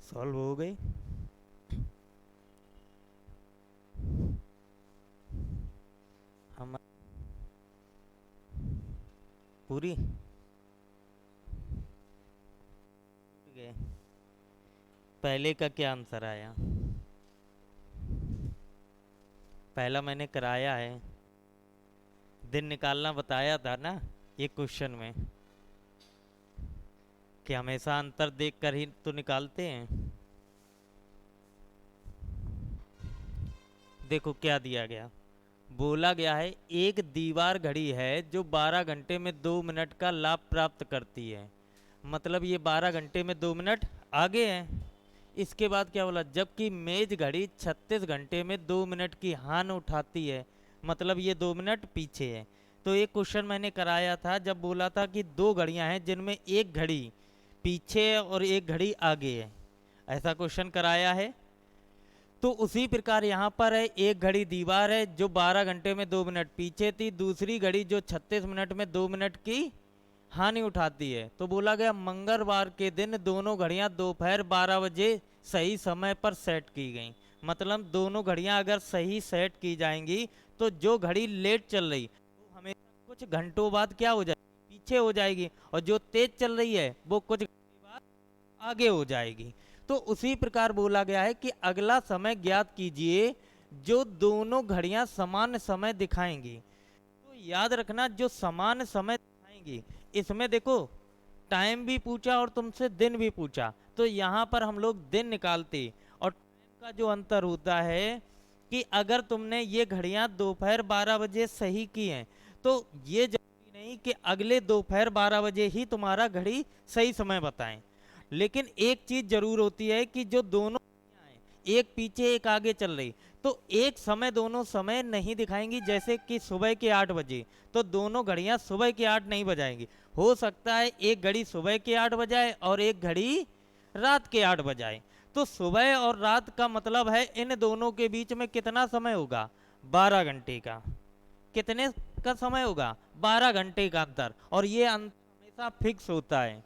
Solve हो गई। हम पूरी टूट गए। पहले का क्या आंसर आया? पहला मैंने कराया है, दिन निकालना बताया था ना ये क्वेश्चन में, कि हमेशा अंतर देख कर ही तो निकालते हैं। देखो क्या दिया गया, बोला गया है एक दीवार घड़ी है जो 12 घंटे में 2 मिनट का लाभ प्राप्त करती है। मतलब ये 12 घंटे में 2 मिनट आगे है। इसके बाद क्या बोला, जबकि मेज घड़ी 36 घंटे में 2 मिनट की हानि उठाती है। मतलब ये 2 मिनट पीछे है। तो एक क्वेश्चन मैंने कराया था जब बोला था कि दो घड़ियां हैं जिनमें एक घड़ी पीछे है और एक घड़ी आगे है। ऐसा क्वेश्चन कराया है। तो उसी प्रकार यहाँ पर है, एक घड़ी दीवार है जो 12 घंटे में 2 मिनट पीछे थी, दूसरी घड़ी जो 36 मिनट में 2 मिनट की हानि उठाती है। तो बोला गया मंगलवार के दिन दोनों घड़ियां दोपहर 12 बजे सही समय पर सेट की गई। मतलब दोनों घड़ियां अगर सही सेट की जाएंगी तो जो घड़ी लेट चल रही वो हमेशा कुछ घंटों बाद क्या हो जाएगी, पीछे हो जाएगी, और जो तेज चल रही है वो कुछ घंटे बाद आगे हो जाएगी। तो उसी प्रकार बोला गया है कि अगला समय ज्ञात कीजिए जो दोनों घड़ियां समान समय दिखाएंगी। तो याद रखना, जो समान समय दिखाएंगी, इसमें देखो टाइम भी पूछा और तुमसे दिन भी पूछा, तो यहाँ पर हम लोग दिन निकालते। और टाइम का जो अंतर होता है कि अगर तुमने ये घड़ियां दोपहर 12 बजे सही की हैं तो ये जरूरी नहीं कि अगले दोपहर 12 बजे ही तुम्हारा घड़ी सही समय बताएं। लेकिन एक चीज जरूर होती है कि जो दोनों घड़ियां हैं, एक पीछे एक आगे चल रही, तो एक समय दोनों समय नहीं दिखाएंगी। जैसे कि सुबह के 8 बजे, तो दोनों घड़ियां सुबह के 8 नहीं बजाएंगी। हो सकता है एक घड़ी सुबह के 8 बजाए और एक घड़ी रात के 8 बजाए। तो सुबह और रात का मतलब है इन दोनों के बीच में कितना समय होगा, 12 घंटे का। कितने का समय होगा, 12 घंटे का अंतर। और ये अंतर हमेशा फिक्स होता है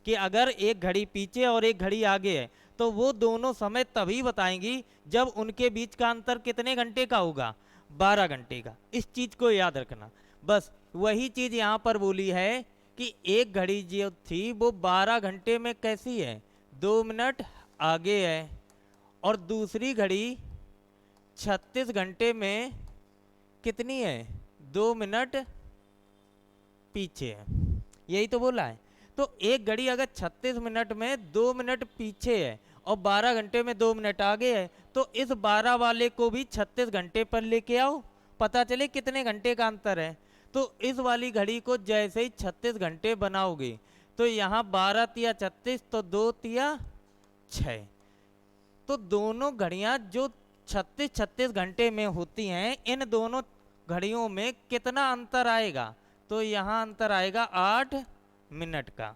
कि अगर एक घड़ी पीछे और एक घड़ी आगे है तो वो दोनों समय तभी बताएंगी जब उनके बीच का अंतर कितने घंटे का होगा, 12 घंटे का। इस चीज को याद रखना। बस वही चीज यहाँ पर बोली है कि एक घड़ी जो थी वो 12 घंटे में कैसी है, 2 मिनट आगे है, और दूसरी घड़ी 36 घंटे में कितनी है, 2 मिनट पीछे है। यही तो बोला है। तो एक घड़ी अगर 36 मिनट में 2 मिनट पीछे है और 12 घंटे में 2 मिनट आगे है, तो इस 12 वाले को भी 36 घंटे पर लेके आओ, पता चले कितने घंटे का अंतर है। तो इस वाली घड़ी को जैसे ही 36 घंटे बनाओगे तो यहाँ 12 तिया 36, तो 2 तिया 6। तो दोनों घड़ियां जो 36 36 घंटे में होती हैं, इन दोनों घड़ियों में कितना अंतर आएगा, तो यहाँ अंतर आएगा 8 मिनट का।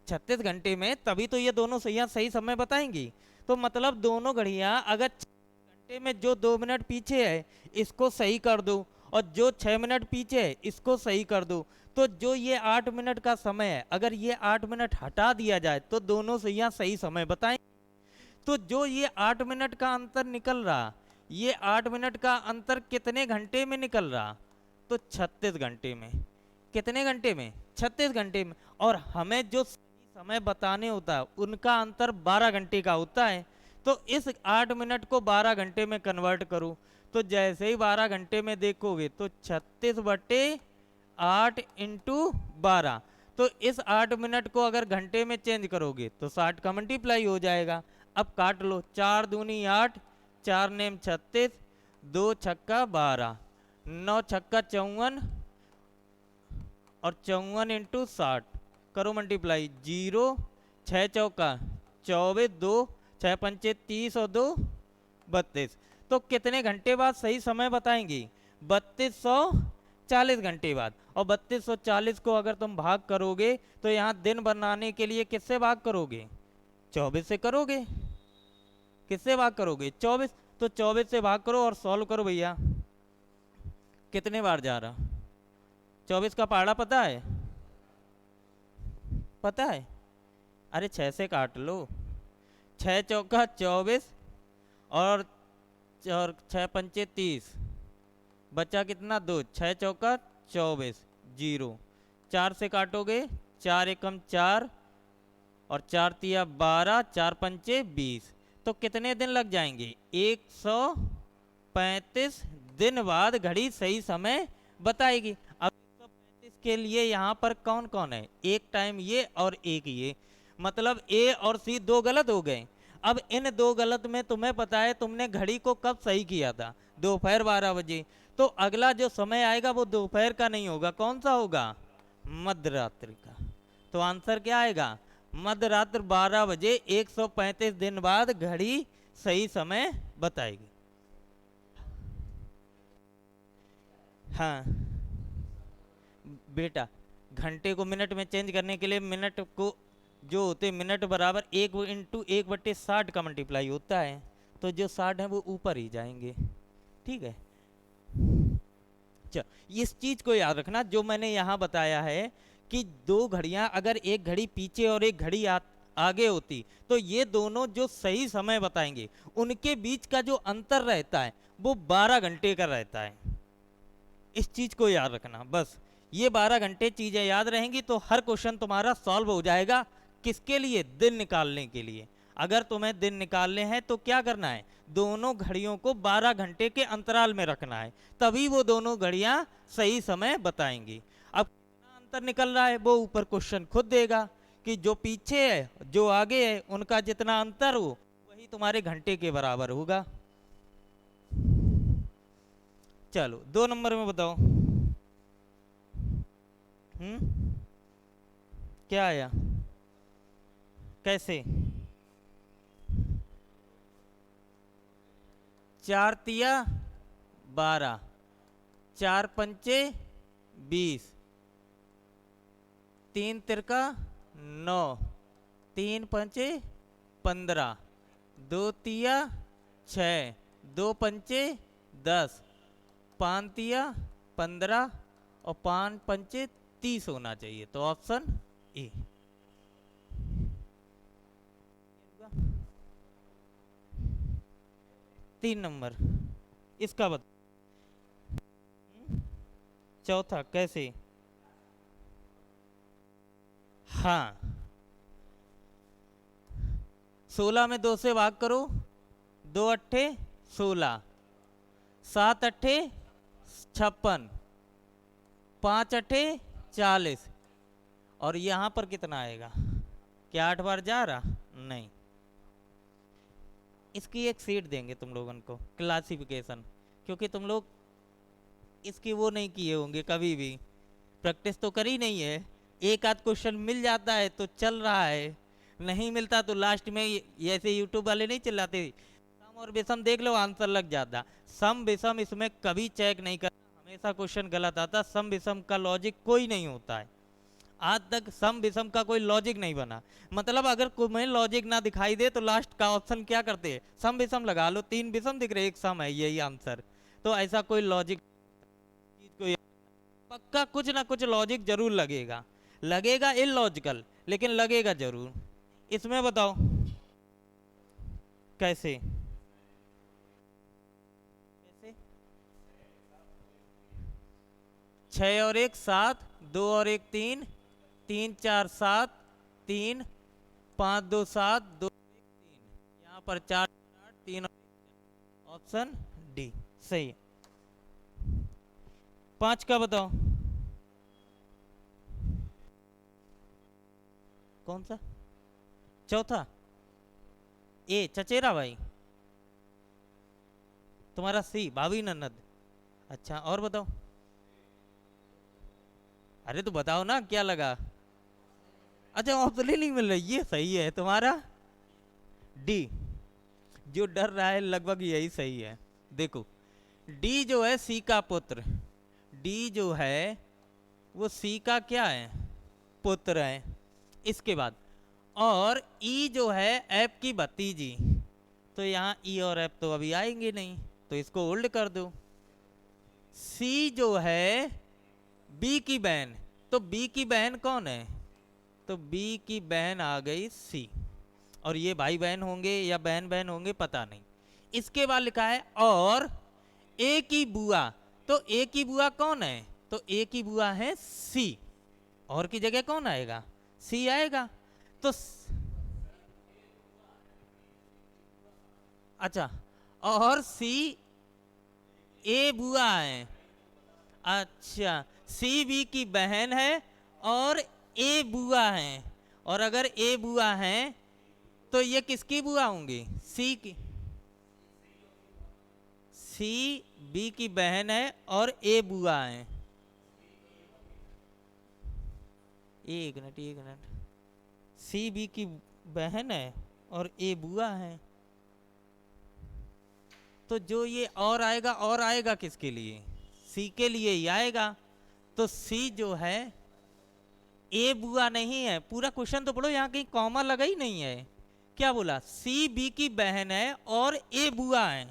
36 घंटे में तभी तो ये दोनों सही सही समय बताएंगी। तो मतलब दोनों घड़ियां अगर 36 घंटे में जो 2 मिनट पीछे है इसको सही कर दो, और जो 6 मिनट पीछे है इसको सही कर दो, तो जो ये 8 मिनट का समय है अगर ये 8 मिनट हटा दिया जाए तो दोनों सही सही समय बताएं। तो जो ये 8 मिनट का अंतर निकल रहा, ये 8 मिनट का अंतर कितने घंटे में निकल रहा, तो 36 घंटे में। कितने घंटे में, 36 घंटे में। और हमें जो सही समय बताने होता है उनका अंतर 12 घंटे का होता है। तो इस 8 मिनट को 12 घंटे में कन्वर्ट करो, तो जैसे ही 12 घंटे में देखोगे तो 36/8 × 12। तो इस 8 मिनट को अगर घंटे में चेंज करोगे तो 60 का मल्टीप्लाई हो जाएगा। अब काट लो, 4 दूनी 8, 4 नेम 36, 2 छक्का 12, 9 छक्का 54, और 54 × 60 करो मल्टीप्लाई, 0, 6 चौका 24, 2 6 पंचे 30 और 2 32। तो कितने घंटे बाद सही समय बताएंगी, 3240 घंटे बाद। और 3240 को अगर तुम भाग करोगे तो यहाँ दिन बनाने के लिए किससे भाग करोगे, 24 से करोगे। किससे भाग करोगे, 24। तो 24 से भाग करो और सॉल्व करो भैया, कितने बार जा रहा, 24 का पहाड़ा पता है, पता है। अरे 6 से काट लो, छः चौका 24 और 6 पंचे 30, बचा कितना? 2। 6 चौका 24, 0। 4 से काटोगे, 4 एकम 4 और 4 तिया 12, 4 पंचे 20। तो कितने दिन लग जाएंगे? 135 दिन बाद घड़ी सही समय बताएगी। अब 135 के लिए यहाँ पर कौन कौन है? एक टाइम ये और एक ये, मतलब ए और सी दो गलत हो गए। अब इन दो गलत में तुम्हें पता है तुमने घड़ी को कब सही किया था? दोपहर 12 बजे। तो अगला जो समय आएगा वो दोपहर का नहीं होगा, कौन सा होगा? मध्य रात्रि का। तो आंसर क्या आएगा? मध्य रात्रि 12 बजे 135 दिन बाद घड़ी सही समय बताएगी। हाँ बेटा, घंटे को मिनट में चेंज करने के लिए मिनट को जो होते मिनट बराबर 1/1/60 का मल्टीप्लाई होता है, तो जो 60 है वो ऊपर ही जाएंगे। ठीक है, चल इस चीज को याद रखना जो मैंने यहाँ बताया है कि दो घड़ियां अगर एक घड़ी पीछे और एक घड़ी आगे होती तो ये दोनों जो सही समय बताएंगे उनके बीच का जो अंतर रहता है वो 12 घंटे का रहता है। इस चीज को याद रखना बस। ये 12 घंटे चीजें याद रहेंगी तो हर क्वेश्चन तुम्हारा सॉल्व हो जाएगा। किसके लिए? दिन निकालने के लिए। अगर तुम्हें दिन निकालने हैं तो क्या करना है? दोनों घड़ियों को 12 घंटे के अंतराल में रखना है, तभी वो दोनों घड़ियां सही समय बताएंगी। अब कितना अंतर निकल रहा है वो ऊपर क्वेश्चन खुद देगा कि जो पीछे है जो आगे है उनका जितना अंतर हो वही तुम्हारे घंटे के बराबर होगा। चलो 2 नंबर में बताओ। क्या आया? कैसे? 4 तिया 12, 4 पंचे 20, 3 तिरका 9, 3 पंचे 15, 2 तिया 6, 2 पंचे 10, 5 तिया 15 और 5 पंचे 30 होना चाहिए। तो ऑप्शन ए। 3 नंबर इसका बता। चौथा कैसे? हाँ, 16 में 2 से भाग करो, 2 अट्ठे 16, 7 अट्ठे 56, 5 अट्ठे 40। और यहाँ पर कितना आएगा? क्या 8 बार जा रहा? नहीं। इसकी एक सीट देंगे तुम लोगों को, क्लासिफिकेशन, क्योंकि तुम लोग इसकी वो नहीं किए होंगे, कभी भी प्रैक्टिस तो करी नहीं है। एक आध क्वेश्चन मिल जाता है तो चल रहा है, नहीं मिलता तो लास्ट में ऐसे यूट्यूब वाले नहीं चिल्लाते सम और विषम देख लो आंसर लग जाता। सम विषम इसमें कभी चेक नहीं करना, हमेशा क्वेश्चन गलत आता। सम विषम का लॉजिक कोई नहीं होता है, आज तक सम विषम का कोई लॉजिक नहीं बना। मतलब अगर तुम्हें लॉजिक ना दिखाई दे तो लास्ट का ऑप्शन क्या करते हैं? सम विषम लगा लो, 3 विषम दिख रहे एक सम है, यही आंसर। तो ऐसा कोई लॉजिक चीज को पक्का कुछ ना कुछ लॉजिक जरूर लगेगा, लगेगा इलॉजिकल लेकिन लगेगा जरूर। इसमें बताओ कैसे? कैसे? 6 और 1 7, 2 और 1 3, 3 4 7, 3, 5 2 7, 2 1 3, यहाँ पर 4 8, 3 और 1। ऑप्शन डी सही है। 5 का बताओ कौन सा? चौथा ए चचेरा भाई, तुम्हारा सी भाभी ननद। अच्छा और बताओ। अरे तो बताओ ना क्या लगा? अच्छा ऑप्शन ही नहीं मिल रही, ये सही है तुम्हारा डी। जो डर रहा है लगभग यही सही है। देखो डी जो है सी का पुत्र, डी जो है वो सी का क्या है? पुत्र है। इसके बाद और ई जो है एफ की भतीजी, तो यहाँ ई और एफ तो अभी आएंगे नहीं तो इसको होल्ड कर दो। सी जो है बी की बहन, तो बी की बहन कौन है? तो बी की बहन आ गई सी। और ये भाई बहन होंगे या बहन बहन होंगे पता नहीं। इसके बाद लिखा है और ए की बुआ, तो ए की बुआ कौन है, तो ए की बुआ है सी, और की जगह कौन आएगा, सी आएगा। तो अच्छा, और सी ए बुआ है, अच्छा सी बी की बहन है और ए बुआ है, और अगर ए बुआ है तो ये किसकी बुआ होंगी, सी की, सी बी की बहन है और ए बुआ है। एक मिनट एक मिनट, सी बी की बहन है और ए बुआ है, तो जो ये और आएगा किसके लिए, सी के लिए ही आएगा। तो सी जो है ए बुआ नहीं है, पूरा क्वेश्चन तो पढ़ो, यहाँ कहीं कॉमा लगा ही नहीं है। क्या बोला, सी बी की बहन है और ए बुआ है,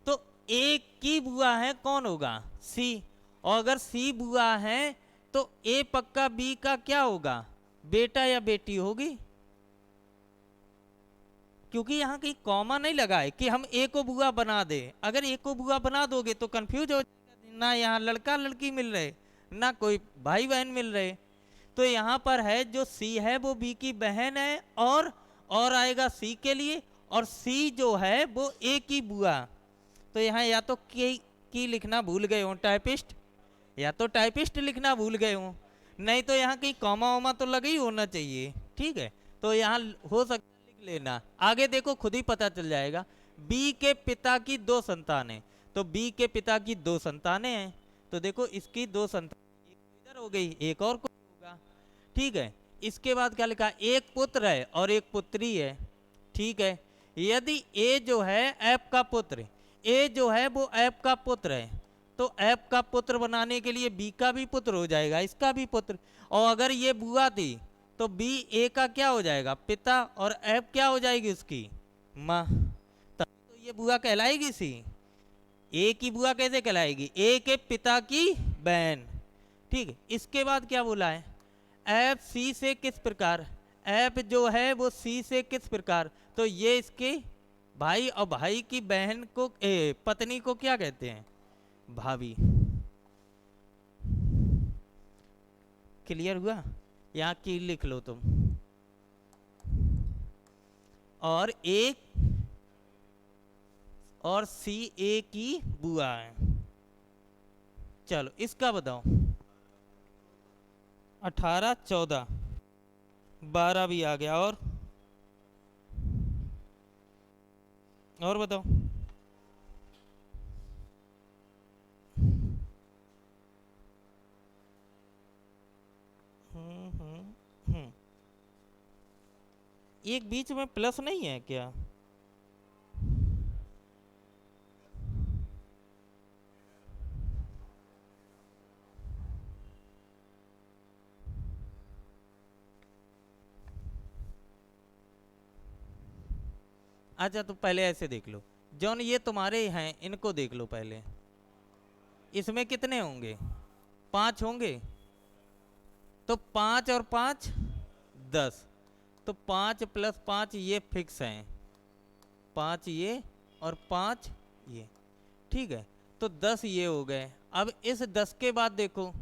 तो ए की बुआ है कौन होगा, सी, और अगर सी बुआ है तो ए पक्का बी का क्या होगा, बेटा या बेटी होगी, क्योंकि यहाँ कहीं कॉमा नहीं लगा है कि हम ए को बुआ बना दे। अगर ए को बुआ बना दोगे तो कंफ्यूज हो जाएगा, ना यहाँ लड़का लड़की मिल रहे ना कोई भाई बहन मिल रहे। तो यहाँ पर है जो सी है वो बी की बहन है, और आएगा सी के लिए, और सी जो है वो ए की बुआ। तो यहाँ या तो की लिखना भूल गए हो टाइपिस्ट, या तो टाइपिस्ट लिखना भूल गए हो, नहीं तो यहाँ कहीं कॉमा वॉमा तो लगा ही होना चाहिए। ठीक है, तो यहाँ हो सकता है लिख लेना, आगे देखो खुद ही पता चल जाएगा। बी के पिता की 2 संतानें, तो बी के पिता की 2 संतानें हैं, तो देखो इसकी 2 संतानें, एक तो इधर हो गई, एक और कोई होगा। ठीक है, इसके बाद क्या लिखा, एक पुत्र है और एक पुत्री है। ठीक है, यदि ए जो है एफ का पुत्र, ए जो है वो एफ का पुत्र है, तो एफ का पुत्र बनाने के लिए बी का भी पुत्र हो जाएगा, इसका भी पुत्र, और अगर ये बुआ थी तो बी ए का क्या हो जाएगा, पिता, और एफ क्या हो जाएगी उसकी माँ, तब तो ये बुआ कहलाएगी सी। ए की बुआ कैसे कहलाएगी, ए के पिता की बहन। ठीक है, इसके बाद क्या बोला है, एफ सी से किस प्रकार, एफ जो है वो सी से किस प्रकार, तो ये इसके भाई, और भाई की बहन को पत्नी को क्या कहते हैं, भाभी। क्लियर हुआ, यहाँ की लिख लो तुम, और एक और सी ए की बुआ है। चलो इसका बताओ, 18 14 12 भी आ गया, और बताओ, एक बीच में प्लस नहीं है क्या, अच्छा तो पहले ऐसे देख लो, जौन ये तुम्हारे हैं इनको देख लो पहले, इसमें कितने होंगे, 5 होंगे, तो 5 और 5 10, तो 5 + 5 ये फिक्स हैं, 5 ये और 5 ये। ठीक है, तो 10 ये हो गए। अब इस 10 के बाद देखो,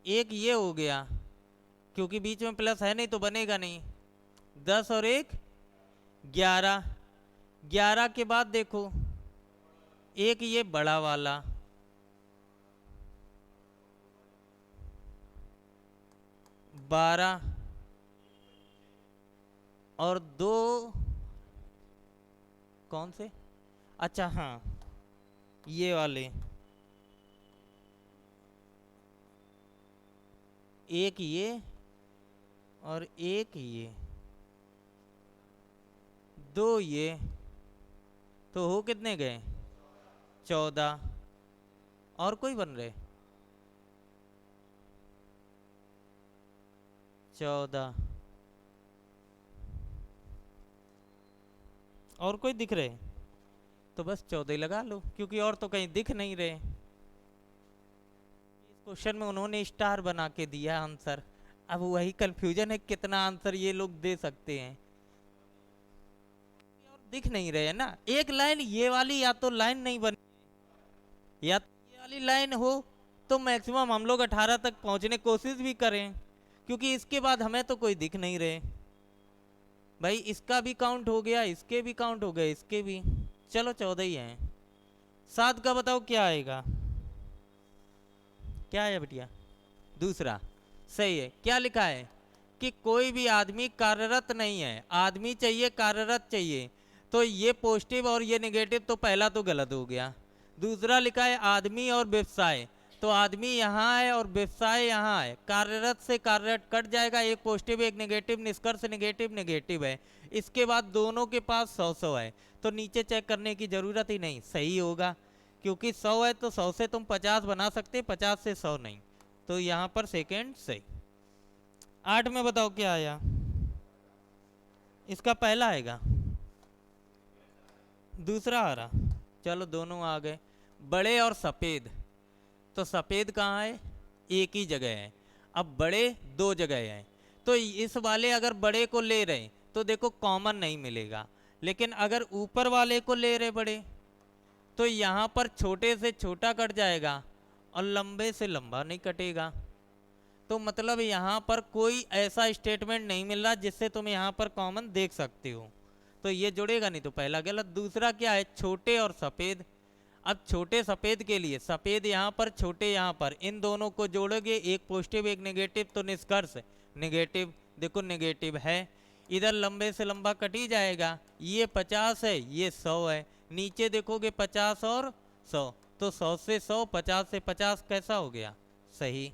एक ये हो गया, क्योंकि बीच में प्लस है नहीं तो बनेगा नहीं, 10 और 1 11, 11 के बाद देखो एक ये बड़ा वाला, 12 और 2 कौन से, अच्छा हाँ ये वाले, एक ये और एक ये, 2 ये, तो हो कितने गए, 14, और कोई बन रहे, 14, और कोई दिख रहे, तो बस 14 ही लगा लो, क्योंकि और तो कहीं दिख नहीं रहे। इस क्वेश्चन में उन्होंने स्टार बना के दिया आंसर, अब वही कंफ्यूजन है कितना आंसर ये लोग दे सकते हैं और दिख नहीं रहे है ना। एक लाइन ये वाली या तो लाइन नहीं बनी या तो ये वाली लाइन हो तो मैक्सिमम हम लोग 18 तक पहुंचने की कोशिश भी करें, क्योंकि इसके बाद हमें तो कोई दिख नहीं रहे। भाई इसका भी काउंट हो गया, इसके भी काउंट हो गए, इसके भी। चलो 14 ही हैं। 7 का बताओ क्या आएगा, क्या है बिटिया? दूसरा सही है। क्या लिखा है कि कोई भी आदमी कार्यरत नहीं है, आदमी चाहिए कार्यरत चाहिए, तो ये पॉजिटिव और ये नेगेटिव, तो पहला तो गलत हो गया। दूसरा लिखा है आदमी और व्यवसाय, तो आदमी यहाँ है और व्यवसाय यहाँ है, कार्यरत से कार्यरत कट जाएगा, एक पॉजिटिव एक नेगेटिव, निष्कर्ष नेगेटिव नेगेटिव है। इसके बाद दोनों के पास 100-100 है, तो नीचे चेक करने की जरूरत ही नहीं, सही होगा। क्योंकि 100 है तो 100 से तुम 50 बना सकते, 50 से 100 नहीं, तो यहाँ पर सेकेंड सही। 8 में बताओ क्या आया, इसका पहला आएगा, दूसरा आ रहा। चलो दोनों आ गए। बड़े और सफ़ेद, तो सफ़ेद कहाँ है, एक ही जगह है। अब बड़े 2 जगह हैं, तो इस वाले अगर बड़े को ले रहे तो देखो कॉमन नहीं मिलेगा, लेकिन अगर ऊपर वाले को ले रहे बड़े तो यहाँ पर छोटे से छोटा कट जाएगा और लंबे से लंबा नहीं कटेगा। तो मतलब यहाँ पर कोई ऐसा स्टेटमेंट नहीं मिल रहा जिससे तुम यहाँ पर कॉमन देख सकते हो, तो ये जुड़ेगा नहीं, तो पहला गलत। दूसरा क्या है, छोटे और सफ़ेद। अब छोटे सफ़ेद के लिए सफ़ेद यहाँ पर, छोटे यहाँ पर, इन दोनों को जोड़ोगे, एक पॉजिटिव एक नेगेटिव, तो निष्कर्ष नेगेटिव। देखो नेगेटिव है, इधर लंबे से लंबा कट ही जाएगा। ये 50 है, ये 100 है, नीचे देखोगे 50 और 100, तो 100 से 100, 50 से 50 कैसा हो गया, सही।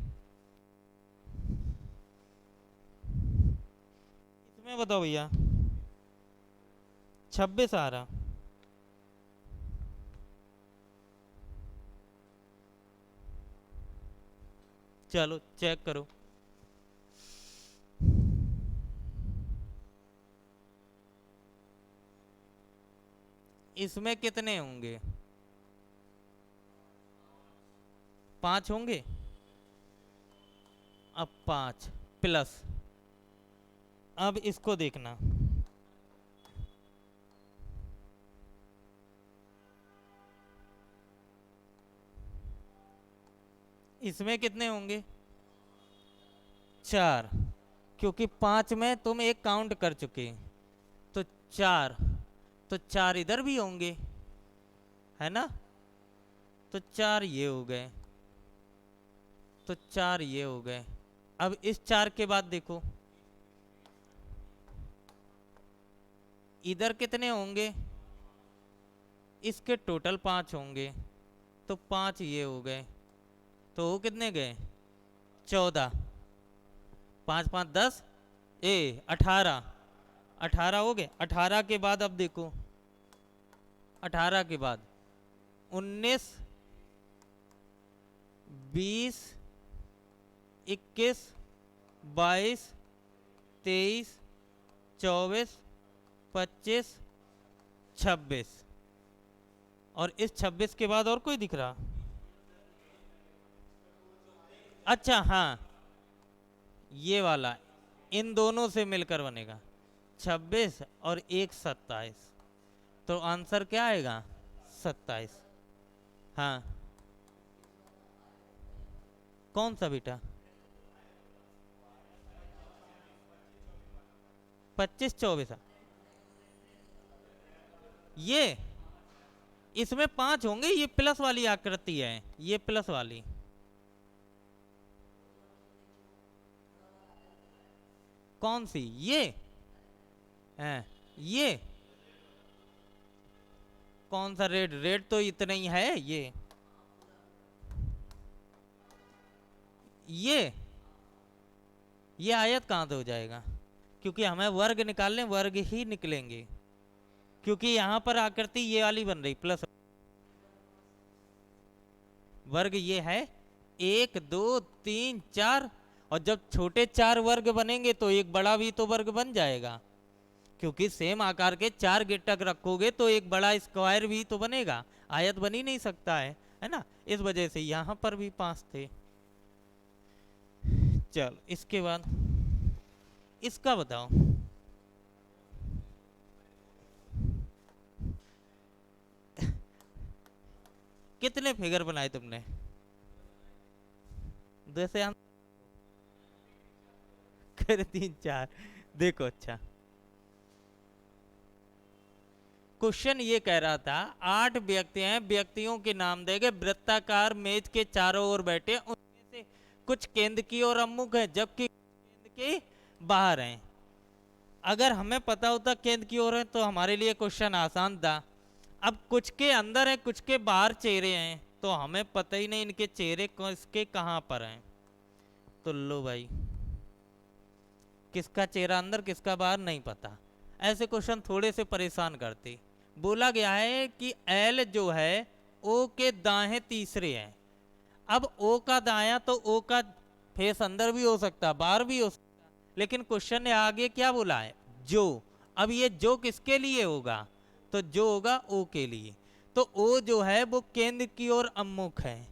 इसमें बताओ भैया 26 आ रहा। चलो चेक करो। इसमें कितने होंगे, 5 होंगे। अब 5 प्लस, अब इसको देखना, इसमें कितने होंगे, 4, क्योंकि 5 में तुम एक काउंट कर चुके, तो 4, तो 4 इधर भी होंगे, है ना, तो 4 ये हो गए, तो 4 ये हो गए। अब इस 4 के बाद देखो इधर कितने होंगे, इसके टोटल 5 होंगे, तो 5 ये हो गए, तो वो कितने गए, 14, 5 5 10, 18, 18 हो गए। 18 के बाद अब देखो, 18 के बाद 19, 20, 21, 22, 23, 24, 25, 26, और इस 26 के बाद और कोई दिख रहा, अच्छा हाँ ये वाला, इन दोनों से मिलकर बनेगा 26 और 1 27, तो आंसर क्या आएगा, 27। हाँ कौन सा बेटा, 25 24, ये इसमें 5 होंगे, ये प्लस वाली आकृति है, ये प्लस वाली, कौन सी, ये है, ये कौन सा रेड, रेड तो इतना ही है, ये आयत कहाँ से हो जाएगा, क्योंकि हमें वर्ग निकालने, वर्ग ही निकलेंगे, क्योंकि यहाँ पर आकृति ये वाली बन रही प्लस, वर्ग ये है 1 2 3 4, और जब छोटे 4 वर्ग बनेंगे तो एक बड़ा भी तो वर्ग बन जाएगा, क्योंकि सेम आकार के 4 गिटक रखोगे तो एक बड़ा स्क्वायर भी तो बनेगा, आयत बन ही नहीं सकता है ना, इस वजह से यहाँ पर भी 5 थे। चल इसके बाद इसका बताओ। कितने फिगर बनाए तुमने? दो से हम कर 3 4। देखो अच्छा, क्वेश्चन ये कह रहा था 8 व्यक्ति हैं, व्यक्तियों के नाम देंगे, वृत्ताकार मेज के चारों ओर बैठे, उनमें से कुछ केंद्र की ओर उन्मुख हैं जबकि केंद्र के बाहर हैं। अगर हमें पता होता केंद्र की ओर है तो हमारे लिए क्वेश्चन आसान था। अब कुछ के अंदर है, कुछ के बाहर चेहरे हैं, तो हमें पता ही नहीं इनके चेहरे किसके कहाँ पर हैं। तो लो भाई, किसका चेहरा अंदर किसका बाहर नहीं पता। ऐसे क्वेश्चन थोड़े से परेशान करते। बोला गया है कि एल जो है ओ के दाएं तीसरे हैं। अब ओ का दाया तो ओ का फेस अंदर भी हो सकता, बाहर भी हो सकता, लेकिन क्वेश्चन ने आगे क्या बोला है? जो। अब ये जो किसके लिए होगा? तो जो होगा ओ के लिए। तो ओ जो है वो केंद्र की ओर उन्मुख है,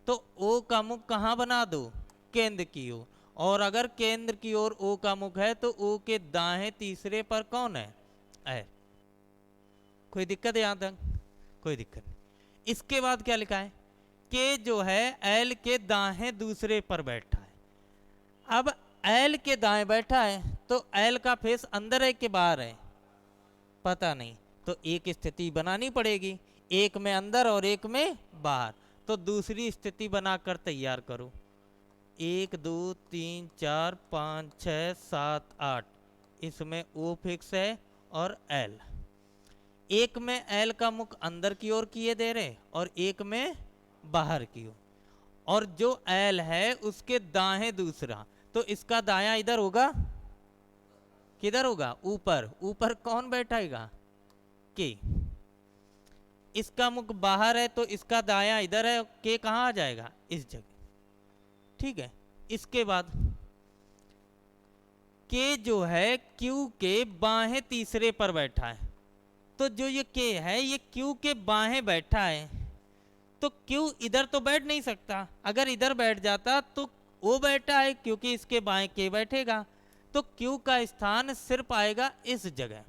तो ओ का मुख कहाँ बना दो? केंद्र की ओर। और अगर केंद्र की ओर ओ का मुख है तो ओ के दाएं तीसरे पर कौन है? एल। कोई दिक्कत है यहां तक? कोई दिक्कत नहीं। इसके बाद क्या लिखा है? के जो है एल के दाएं दूसरे पर बैठा है। अब एल के दाएं बैठा है तो एल का फेस अंदर है कि बाहर है? पता नहीं, तो एक स्थिति बनानी पड़ेगी, एक में अंदर और एक में बाहर। तो दूसरी स्थिति बनाकर तैयार करो। 1 2 3 4 5 6 7 8, इसमें ओ फिक्स है और एल। एक में एल का मुख अंदर की ओर किए दे रहे और एक में बाहर की ओर, और जो एल है उसके दाएं दूसरा, तो इसका दायां इधर होगा, किधर होगा? ऊपर। ऊपर कौन बैठाएगा? के। इसका मुख बाहर है तो इसका दायां इधर है, के कहाँ आ जाएगा? इस जगह। ठीक है। इसके बाद के जो है क्यू के बाहें तीसरे पर बैठा है, तो जो ये के है ये क्यू के बाहें बैठा है, तो क्यू इधर तो बैठ नहीं सकता। अगर इधर बैठ जाता तो ओ बैठा है, क्योंकि इसके बाएं के बैठेगा, तो क्यू का स्थान सिर्फ आएगा इस जगह।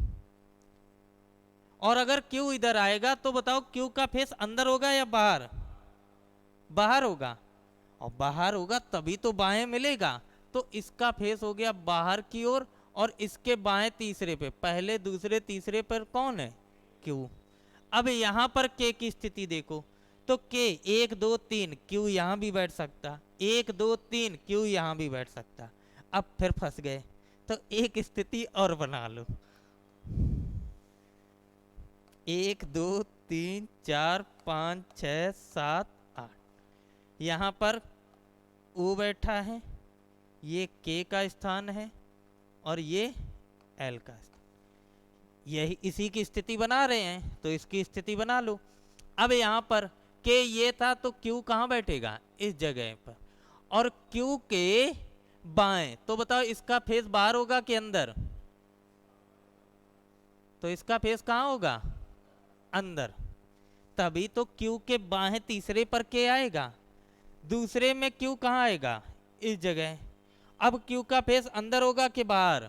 और अगर क्यू इधर आएगा तो बताओ क्यू का फेस अंदर होगा या बाहर? बाहर होगा, और बाहर होगा तभी तो बाएं मिलेगा, तो इसका फेस हो गया बाहर की ओर, और इसके बाएं तीसरे पे, पहले दूसरे तीसरे पर कौन है? क्यू। अब यहां पर के की स्थिति देखो, तो के 1 2 3 क्यू यहां भी बैठ सकता, 1 2 3 क्यू यहां भी बैठ सकता। अब फिर फंस गए, तो एक स्थिति और बना लो। 1 2 3 4 5 6 7 8, यहाँ पर ओ बैठा है, ये के का स्थान है और ये एल का स्थान। यही इसी की स्थिति बना रहे हैं, तो इसकी स्थिति बना लो। अब यहाँ पर के ये था तो क्यू कहाँ बैठेगा? इस जगह पर। और क्यू के बाएं, तो बताओ इसका फेस बाहर होगा कि अंदर? तो इसका फेस कहाँ होगा? अंदर। तभी तो क्यू के बाएं तीसरे पर के आएगा, दूसरे में क्यू कहाँ आएगा? इस जगह। अब क्यू का फेस अंदर होगा कि बाहर?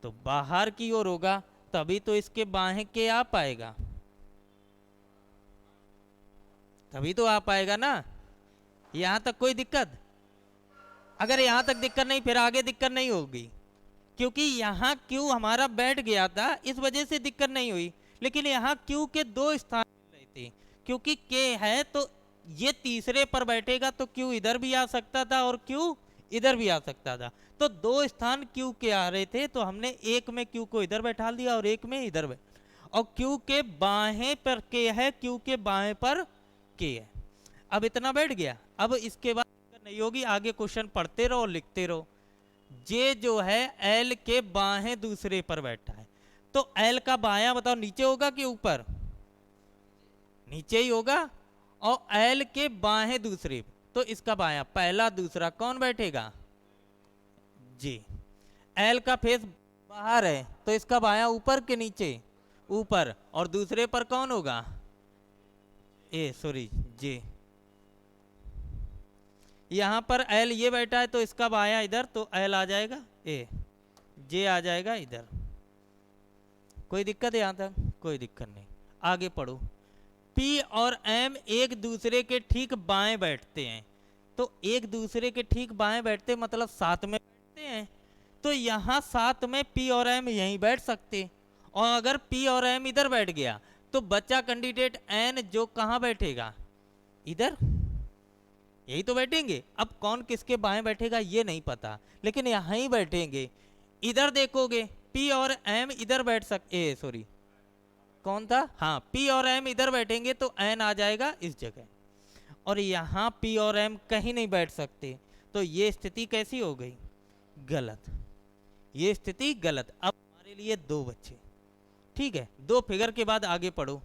तो बाहर की ओर होगा, तभी तो इसके बाएं के आ पाएगा, तभी तो आ पाएगा ना। यहां तक कोई दिक्कत? अगर यहां तक दिक्कत नहीं, फिर आगे दिक्कत नहीं होगी, क्योंकि यहाँ क्यू हमारा बैठ गया था, इस वजह से दिक्कत नहीं हुई। लेकिन यहाँ क्यू के 2 स्थान मिल रहे थे, क्योंकि के है तो ये तीसरे पर बैठेगा, तो क्यू इधर भी आ सकता था और क्यू इधर भी आ सकता था। तो 2 स्थान क्यू के आ रहे थे, तो हमने एक में क्यू को इधर बैठा दिया और एक में इधर और क्यू के बाएं पर के है, क्यू के बाएं पर के है। अब इतना बैठ गया। अब इसके बाद नहीं होगी, आगे क्वेश्चन पढ़ते रहो, लिखते रहो। जे जो है एल के बाएं दूसरे पर बैठा है, तो एल का बायां बताओ नीचे होगा कि ऊपर? नीचे ही होगा। और एल के बाएं दूसरे, तो इसका बायां पहला दूसरा कौन बैठेगा? जी। एल का फेस बाहर है, तो इसका बायां ऊपर के नीचे? ऊपर। और दूसरे पर कौन होगा? ए सॉरी जे। यहां पर एल ये बैठा है तो इसका बायां इधर, तो एल आ जाएगा ए। जे आ जाएगा इधर। कोई दिक्कत है यहाँ तक? कोई दिक्कत नहीं, आगे पढ़ो। पी और एम एक दूसरे के ठीक बाएं बैठते हैं। तो एक दूसरे के ठीक बाएं बैठते मतलब साथ में बैठते हैं। तो यहाँ साथ में पी और एम यहीं बैठ सकते, और अगर पी और एम इधर बैठ गया तो बच्चा कैंडिडेट एन जो कहाँ बैठेगा? इधर, यही तो बैठेंगे। अब कौन किसके बाएं बैठेगा ये नहीं पता, लेकिन यहाँ ही बैठेंगे। इधर देखोगे पी और एम इधर बैठ सकते, सॉरी कौन था, हाँ पी और एम इधर बैठेंगे तो एन आ जाएगा इस जगह, और यहाँ पी और एम कहीं नहीं बैठ सकते। तो ये स्थिति कैसी हो गई? गलत। ये स्थिति गलत। अब हमारे लिए दो बच्चे, ठीक है, दो फिगर के बाद आगे पढ़ो।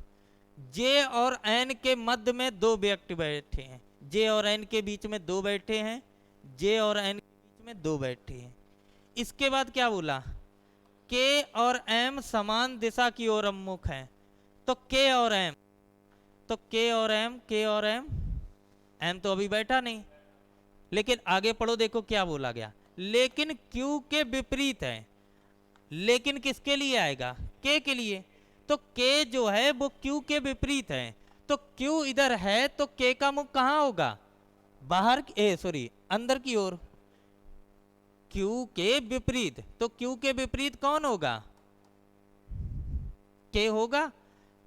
जे और एन के मध्य में दो व्यक्ति बैठे हैं। जे और एन के बीच में दो बैठे हैं। जे और एन के बीच में दो बैठे हैं। इसके बाद क्या बोला? के और एम समान दिशा की ओर उन्मुख हैं। तो के और एम, तो के और एम, के और एम, एम तो अभी बैठा नहीं, लेकिन आगे पढ़ो, देखो क्या बोला गया। लेकिन क्यू के विपरीत है। लेकिन किसके लिए आएगा? के के लिए। तो के जो है वो क्यू के विपरीत है। तो क्यू इधर है तो के का मुख कहाँ होगा? बाहर, सॉरी अंदर की ओर। क्यू के विपरीत, तो क्यू के विपरीत कौन होगा? के होगा।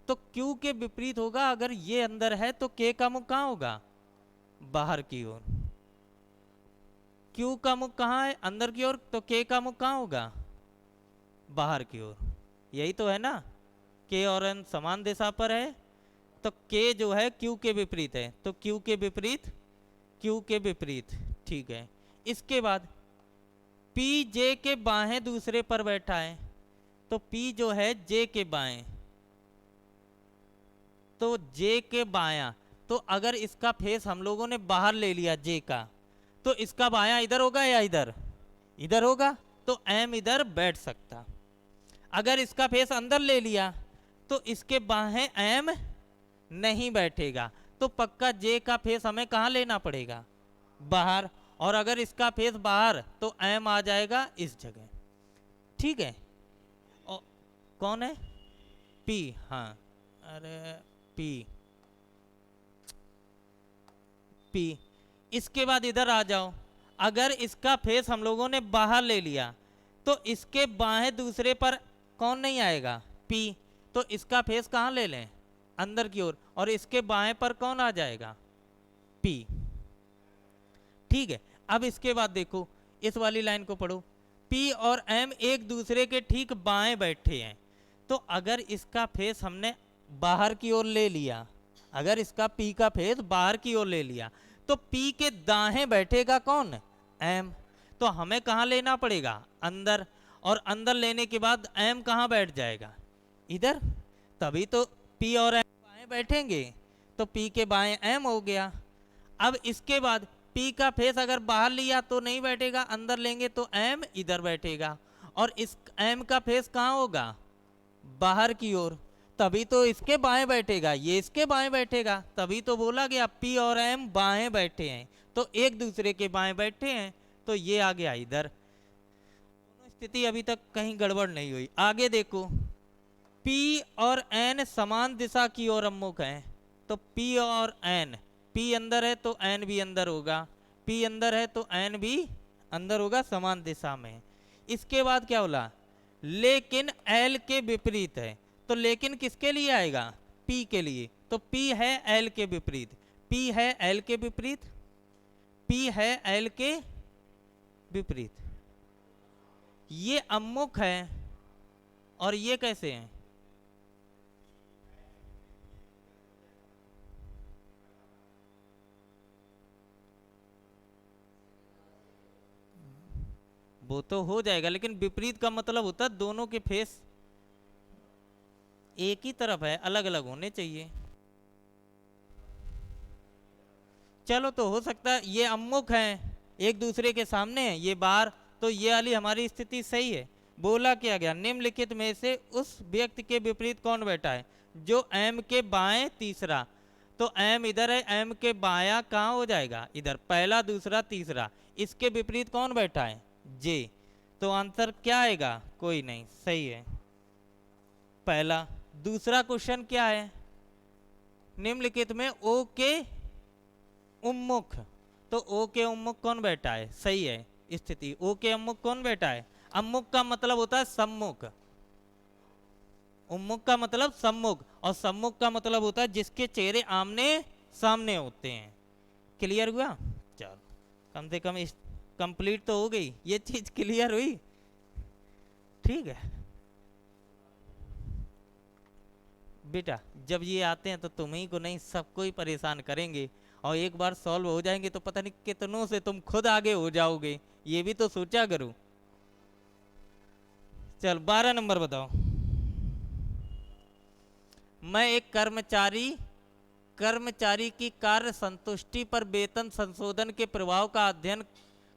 तो क्यू के विपरीत होगा। अगर ये अंदर है तो के का मुख कहाँ होगा? बाहर की ओर। क्यू का मुख कहाँ है? अंदर की ओर। तो के का मुख कहाँ होगा? बाहर की ओर। यही तो है ना, के और एन समान दिशा पर है, तो के जो है क्यू के विपरीत है। तो क्यू के विपरीत, क्यू के विपरीत, ठीक है। इसके बाद पी जे के बाएं दूसरे पर बैठा है। तो पी जो है जे के बाएं, तो जे के बायां, तो अगर इसका फेस हम लोगों ने बाहर ले लिया जे का, तो इसका बायां इधर होगा या इधर? इधर होगा। तो एम इधर बैठ सकता। अगर इसका फेस अंदर ले लिया तो इसके बाहें एम नहीं बैठेगा। तो पक्का जे का फेस हमें कहाँ लेना पड़ेगा? बाहर। और अगर इसका फेस बाहर तो एम आ जाएगा इस जगह, ठीक है। और कौन है? पी, हाँ, अरे पी, पी। इसके बाद इधर आ जाओ। अगर इसका फेस हम लोगों ने बाहर ले लिया तो इसके बाएं दूसरे पर कौन नहीं आएगा? पी। तो इसका फेस कहाँ ले लें? अंदर की ओर। और इसके बाएं पर कौन आ जाएगा? पी, ठीक है। अब इसके बाद देखो, इस वाली लाइन को पढ़ो। पी और एम एक दूसरे के ठीक बाएं बैठे हैं। तो अगर इसका फेस हमने बाहर की ओर ले लिया, अगर इसका पी का फेस बाहर की ओर ले लिया, तो पी के दाएं बैठेगा कौन? एम। तो हमें कहाँ लेना पड़ेगा? अंदर। और अंदर लेने के बाद एम कहाँ बैठ जाएगा? इधर। तभी तो पी और एम बाएं बैठेंगे। तो पी के बाएं एम हो गया। अब इसके बाद पी का फेस अगर बाहर लिया तो नहीं बैठेगा, अंदर लेंगे तो एम इधर बैठेगा। और इस एम का फेस कहाँ होगा? बाहर की ओर। तभी तो इसके बाएं बैठेगा, ये इसके बाएं बैठेगा। तभी तो बोला गया पी और एम बाएं बैठे हैं, तो एक दूसरे के बाएं बैठे हैं। तो ये आ गया इधर। दोनों स्थिति अभी तक कहीं गड़बड़ नहीं हुई। आगे देखो, पी और एन समान दिशा की ओर उन्मुख हैं। तो पी और एन, पी अंदर है तो एन भी अंदर होगा, पी अंदर है तो एन भी अंदर होगा, समान दिशा में। इसके बाद क्या बोला? लेकिन एल के विपरीत है। तो लेकिन किसके लिए आएगा? पी के लिए। तो पी है एल के विपरीत, पी है एल के विपरीत, पी है एल के विपरीत। ये उन्मुख है और ये कैसे हैं? वो तो हो जाएगा, लेकिन विपरीत का मतलब होता है दोनों के फेस एक ही तरफ है, अलग अलग होने चाहिए। चलो, तो हो सकता है ये उन्मुख हैं, एक दूसरे के सामने हैं, ये बाहर। तो ये वाली हमारी स्थिति सही है। बोला क्या गया? निम्नलिखित में से उस व्यक्ति के विपरीत कौन बैठा है जो एम के बाएं तीसरा। तो एम इधर है, एम के बायां कहाँ हो जाएगा? इधर। पहला, दूसरा, तीसरा। इसके विपरीत कौन बैठा है? जे। तो आंसर क्या आएगा? कोई नहीं, सही है पहला। दूसरा क्वेश्चन क्या है? निम्नलिखित में ओ के उन्मुख, तो ओ के उन्मुख कौन बैठा है? सही है स्थिति, ओ के उन्मुख कौन बैठा है? अम्मुख का मतलब होता है सम्मुख, उन्मुख का मतलब सम्मुख, और सम्मुख का मतलब होता है जिसके चेहरे आमने सामने होते हैं। क्लियर हुआ? चलो, कम से कम इस कंप्लीट तो हो गई, ये चीज क्लियर हुई? ठीक है बेटा, जब ये आते हैं तो तुम्ही को नहीं सबको ही परेशान करेंगे, और एक बार सॉल्व हो जाएंगे तो पता नहीं कितनों से तुम खुद आगे हो जाओगे, ये भी तो सोचा करो। चल 12 नंबर बताओ। मैं एक कर्मचारी की कार्य संतुष्टि पर वेतन संशोधन के प्रभाव का अध्ययन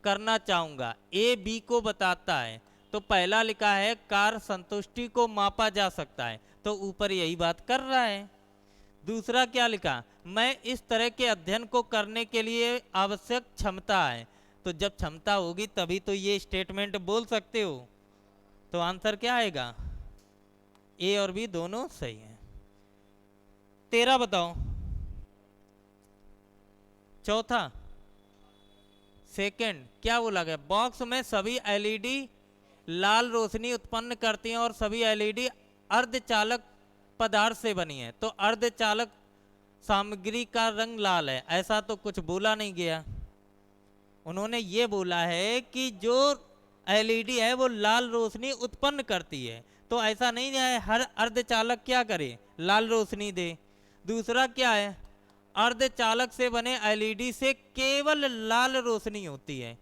करना चाहूंगा। ए बी को बताता है। तो पहला लिखा है कार्य संतुष्टि को मापा जा सकता है, तो ऊपर यही बात कर रहा है। दूसरा क्या लिखा? मैं इस तरह के अध्ययन को करने के लिए आवश्यक क्षमता है। तो जब क्षमता होगी तभी तो ये स्टेटमेंट बोल सकते हो। तो आंसर क्या आएगा? ए और बी दोनों सही हैं। 13 बताओ। चौथा सेकंड क्या बोला गया? बॉक्स में सभी एलईडी लाल रोशनी उत्पन्न करती हैं और सभी एलईडी अर्धचालक पदार्थ से बनी है। तो अर्धचालक सामग्री का रंग लाल है, ऐसा तो कुछ बोला नहीं गया। उन्होंने ये बोला है कि जो एलईडी है वो लाल रोशनी उत्पन्न करती है, तो ऐसा नहीं है हर अर्धचालक क्या करे? लाल रोशनी दे। दूसरा क्या है? अर्धचालक से बने एलईडी से केवल लाल रोशनी होती है।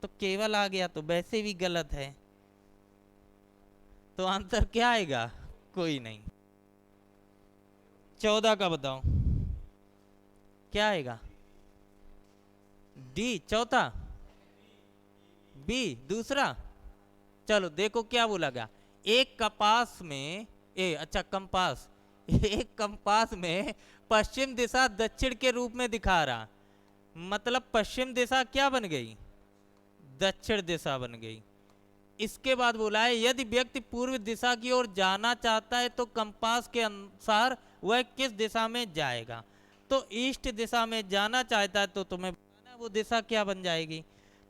तो केवल आ गया तो वैसे भी गलत है, तो आंसर क्या आएगा? कोई नहीं। 14 का बताओ क्या आएगा? डी चौथा, बी दूसरा। चलो देखो क्या बोला गया। एक कपास में कंपास एक कंपास में पश्चिम दिशा दक्षिण के रूप में दिखा रहा, मतलब पश्चिम दिशा क्या बन गई? दक्षिण दिशा बन गई। इसके बाद बोला है यदि व्यक्ति पूर्व दिशा की ओर जाना चाहता है तो कंपास के अनुसार वह किस दिशा में जाएगा? तो ईस्ट दिशा में जाना चाहता है तो तुम्हें बताना है वो दिशा क्या बन जाएगी।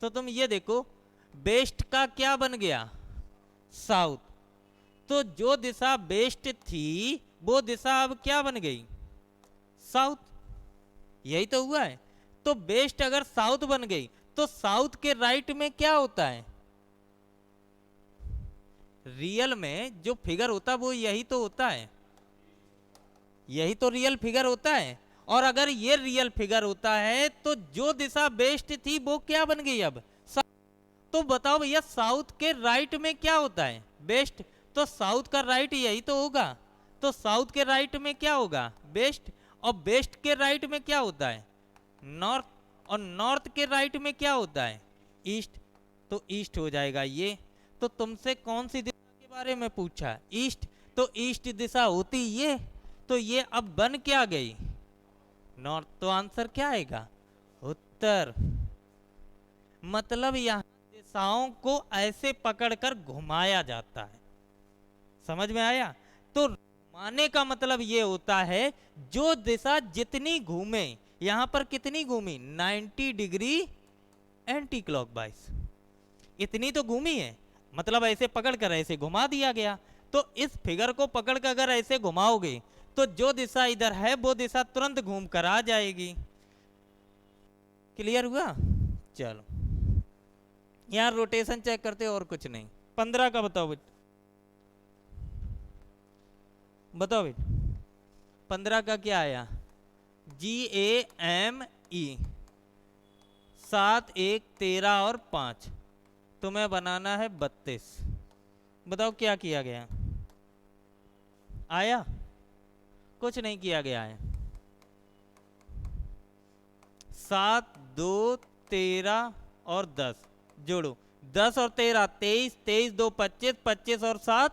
तो तुम ये देखो, वेस्ट का क्या बन गया? साउथ। तो जो दिशा वेस्ट थी वो दिशा अब क्या बन गई? साउथ। यही तो हुआ है। तो वेस्ट अगर साउथ बन गई तो साउथ के राइट में क्या होता है? रियल में जो फिगर होता है वो यही तो होता है, यही तो रियल फिगर होता है। और अगर ये रियल फिगर होता है तो जो दिशा वेस्ट थी वो क्या बन गई अब? तो बताओ भैया साउथ के राइट में क्या होता है? वेस्ट। तो साउथ का राइट यही तो होगा। तो साउथ के राइट में क्या होगा? वेस्ट। और वेस्ट के राइट में क्या होता है? नॉर्थ। और नॉर्थ के राइट में क्या होता है? ईस्ट। तो ईस्ट हो जाएगा ये। तो तुमसे कौन सी दिशा के बारे में पूछा? ईस्ट। तो ईस्ट दिशा होती ये, तो ये अब बन क्या गई? नॉर्थ। तो आंसर क्या आएगा? उत्तर। मतलब यहाँ दिशाओं को ऐसे पकड़कर घुमाया जाता है। समझ में आया? तो घुमाने का मतलब ये होता है जो दिशा जितनी घूमे, यहां पर कितनी घूमी? 90 डिग्री एंटी क्लॉकवाइज, इतनी तो घूमी है, मतलब ऐसे पकड़कर ऐसे घुमा दिया गया। तो इस फिगर को पकड़कर अगर ऐसे घुमाओगे तो जो दिशा इधर है वो दिशा तुरंत घूम कर आ जाएगी। क्लियर हुआ? चलो यार रोटेशन चेक करते और कुछ नहीं। 15 का बताओ बेटा, बताओ बेटा 15 का क्या आया? GAME 7 1 13 और 5, तुम्हें बनाना है 32। बताओ क्या किया गया? आया? कुछ नहीं किया गया है। 7 2 13 और 10 जोड़ो, 10 और 13 23, 23 2 25, 25 और 7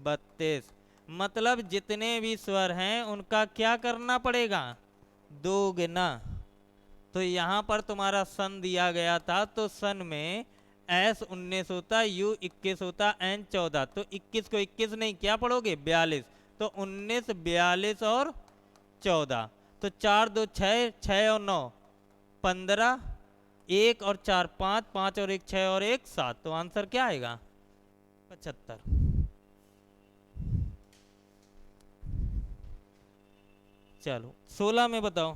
32। मतलब जितने भी स्वर हैं उनका क्या करना पड़ेगा? दोगुना। तो यहाँ पर तुम्हारा सन दिया गया था तो सन में S 19 होता, U 21 होता, N 14। तो 21 को 21 नहीं क्या पढ़ोगे 42। तो 19, 42 और 14। तो 4 2 6, 6 और 9 15, 1 और 4 5, 5 और 1 6 और 1 7। तो आंसर क्या आएगा 75। चलो 16 में बताओ,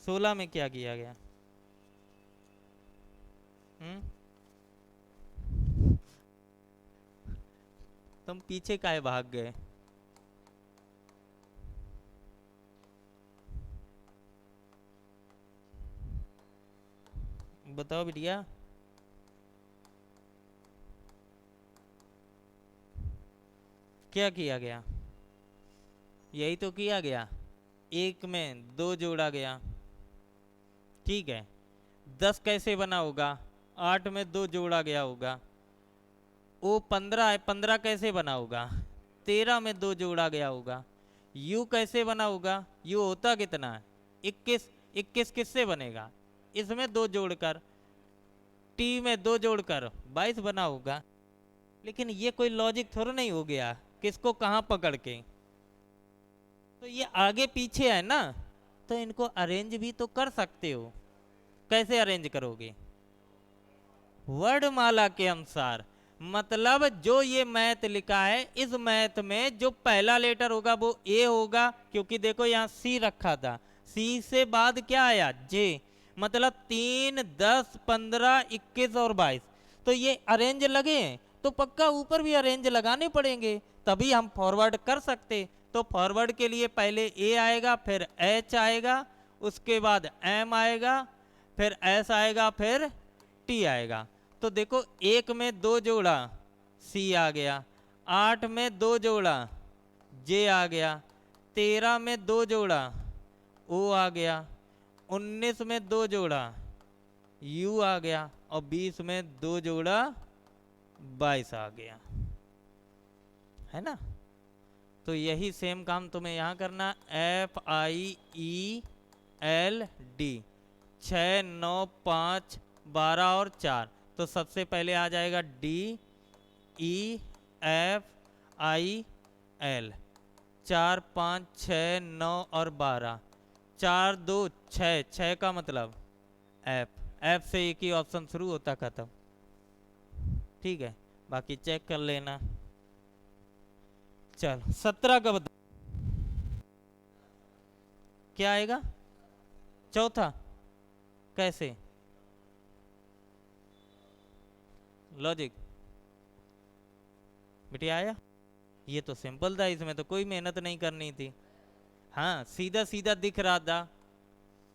16 में क्या किया गया। तुम पीछे काहे भाग गए। बताओ बिटिया। क्या किया गया, यही तो किया गया, एक में दो जोड़ा गया। ठीक है, 10 कैसे बना होगा, 8 में दो जोड़ा गया होगा। वो 15 है, 15 कैसे बना होगा, 13 में दो जोड़ा गया होगा। यू कैसे बना होगा, यू होता कितना है 21, 21 किससे बनेगा, इसमें दो जोड़कर, टी में दो जोड़कर 22 बना होगा। लेकिन ये कोई लॉजिक थोड़ा नहीं हो गया, किसको कहाँ पकड़ के। तो ये आगे पीछे है ना, तो इनको अरेंज भी तो कर सकते हो। कैसे अरेंज करोगे, वर्णमाला के अनुसार। मतलब जो ये मैथ लिखा है, इस मैथ में जो पहला लेटर होगा वो ए होगा, क्योंकि देखो यहाँ सी रखा था, सी से बाद क्या आया जे। मतलब 3 10 15 21 और 22। तो ये अरेंज लगे हैं, तो पक्का ऊपर भी अरेंज लगाने पड़ेंगे, तभी हम फॉरवर्ड कर सकते। तो फॉरवर्ड के लिए पहले ए आएगा, फिर एच आएगा, उसके बाद एम आएगा, फिर एस आएगा, फिर टी आएगा। तो देखो एक में दो जोड़ा सी आ गया, 8 में दो जोड़ा जे आ गया, 13 में दो जोड़ा ओ आ गया, 19 में दो जोड़ा यू आ गया, और 20 में दो जोड़ा 22 आ गया, है ना। तो यही सेम काम तुम्हें यहाँ करना, FIELD 6 9 5 12 और 4। तो सबसे पहले आ जाएगा DEFIL, 4 5 6 9 और 12, 4 2 6, 6 का मतलब एफ से एक ही ऑप्शन शुरू होता, खत्म। ठीक है, बाकी चेक कर लेना। चलो 17 का बता, क्या आएगा चौथा, कैसे लॉजिक बेटी आया। ये तो सिंपल था, इसमें तो कोई मेहनत नहीं करनी थी। हाँ सीधा सीधा दिख रहा था,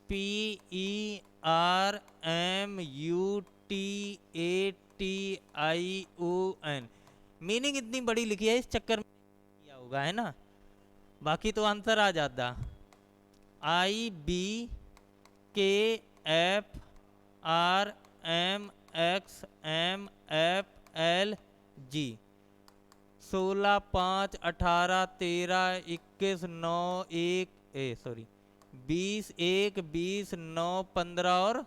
PERMUTATION। मीनिंग इतनी बड़ी लिखी है, इस चक्कर में किया होगा, है ना। बाकी तो आंसर आ जाता, IBKFRMXMFLG। 16 5 18 13 21 9 20 1 20 9 15 और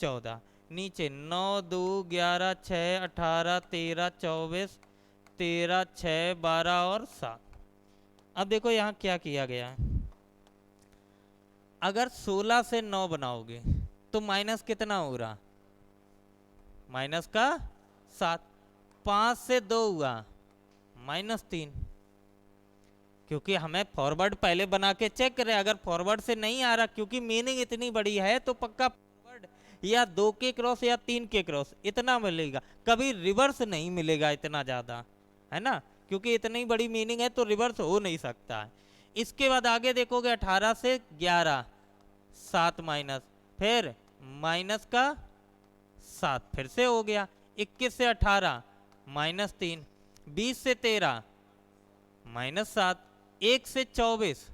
14। नीचे 9 2 11 6 18 13 24 13 6 12 और 7। अब देखो यहाँ क्या किया गया है, अगर 16 से 9 बनाओगे तो माइनस कितना हो रहा, माइनस का 7। 5 से 2 हुआ -3, क्योंकि हमें फॉरवर्ड पहले बना के चेक करें। अगर फॉरवर्ड से नहीं आ रहा, क्योंकि मीनिंग इतनी बड़ी है, तो पक्का फॉरवर्ड या 2 के क्रॉस या 3 के क्रॉस इतना मिलेगा, कभी रिवर्स नहीं मिलेगा इतना ज़्यादा, है ना। क्योंकि इतनी बड़ी मीनिंग है तो रिवर्स हो नहीं सकता है। इसके बाद आगे देखोगे 18 से 11 7 माइनस, फिर माइनस का 7 फिर से हो गया, 21 से 18 -3, 20 से 13 -7, 1 से 24